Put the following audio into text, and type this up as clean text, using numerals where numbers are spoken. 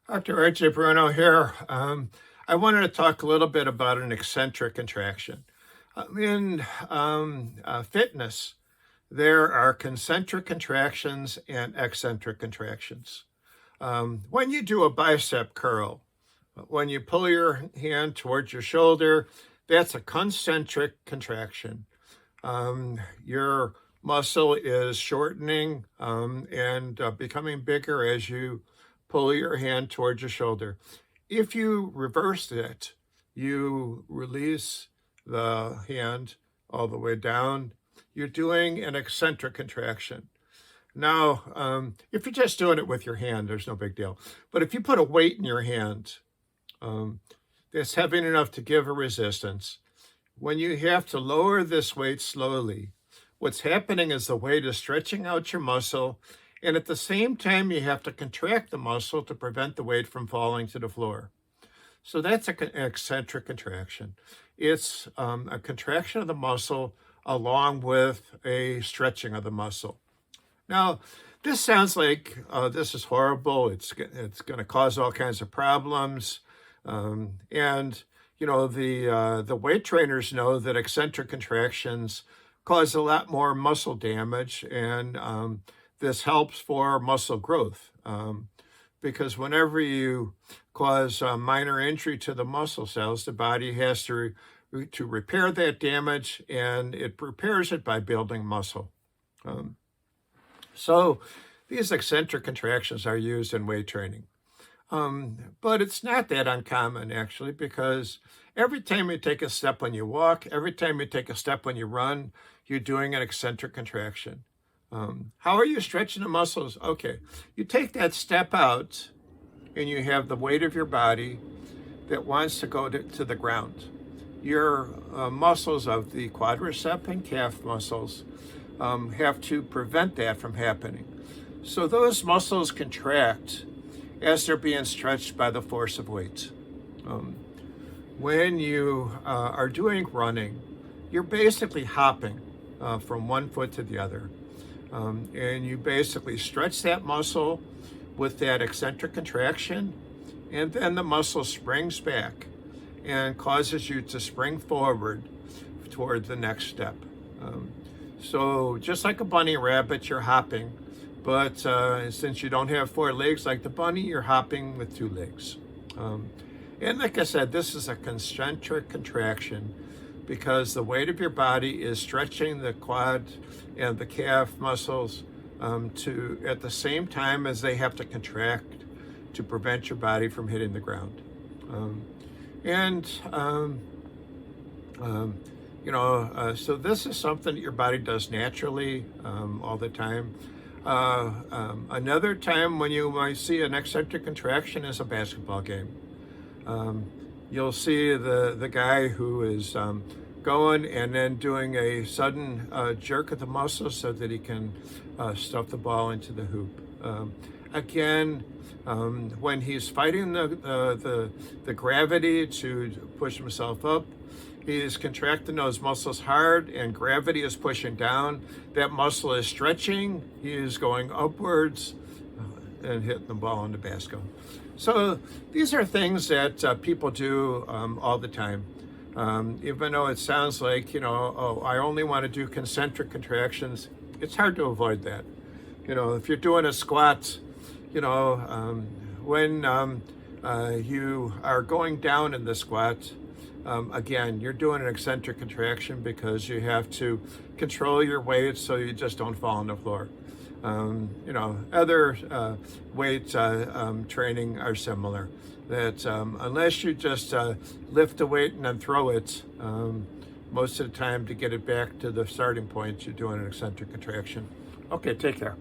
Dr. RJ here. I wanted to talk a little bit about an eccentric contraction. In fitness, there are concentric contractions and eccentric contractions. When you do a bicep curl, when you pull your hand towards your shoulder, that's a concentric contraction. Your muscle is shortening and becoming bigger as you pull your hand towards your shoulder. If you reverse it, you release the hand all the way down. You're doing an eccentric contraction. Now, if you're just doing it with your hand, there's no big deal. But if you put a weight in your hand that's heavy enough to give a resistance, when you have to lower this weight slowly, what's happening is the weight is stretching out your muscle, and at the same time, you have to contract the muscle to prevent the weight from falling to the floor. So that's an eccentric contraction. It's a contraction of the muscle along with a stretching of the muscle. Now, this sounds like this is horrible. It's going to cause all kinds of problems. And, you know, the weight trainers know that eccentric contractions cause a lot more muscle damage, and this helps for muscle growth because whenever you cause minor injury to the muscle cells, the body has to repair that damage, and it repairs it by building muscle. So these eccentric contractions are used in weight training. But it's not that uncommon, actually, because every time you take a step when you walk, every time you take a step when you run, you're doing an eccentric contraction. How are you stretching the muscles? Okay, you take that step out and you have the weight of your body that wants to go to the ground. Your muscles of the quadricep and calf muscles have to prevent that from happening. So those muscles contract as they're being stretched by the force of weight. When you are doing running, you're basically hopping from one foot to the other. And you basically stretch that muscle with that eccentric contraction, and then the muscle springs back and causes you to spring forward toward the next step. So just like a bunny rabbit, you're hopping, but since you don't have four legs like the bunny, you're hopping with two legs. And like I said, this is a concentric contraction because the weight of your body is stretching the quad and the calf muscles at the same time as they have to contract to prevent your body from hitting the ground. So this is something that your body does naturally all the time. Another time when you might see an eccentric contraction is a basketball game. You'll see the guy who is going and then doing a sudden jerk of the muscle so that he can stuff the ball into the hoop. Again, when he's fighting the gravity to push himself up, he is contracting those muscles hard, and gravity is pushing down. That muscle is stretching. He is going upwards and hitting the ball in the basket. So these are things that people do all the time. Even though it sounds like, I only want to do concentric contractions, it's hard to avoid that. If you're doing a squat, when you are going down in the squat, again, you're doing an eccentric contraction because you have to control your weight so you just don't fall on the floor. Other weight training are similar. That unless you just lift the weight and then throw it, most of the time to get it back to the starting point, you're doing an eccentric contraction. Okay, take care.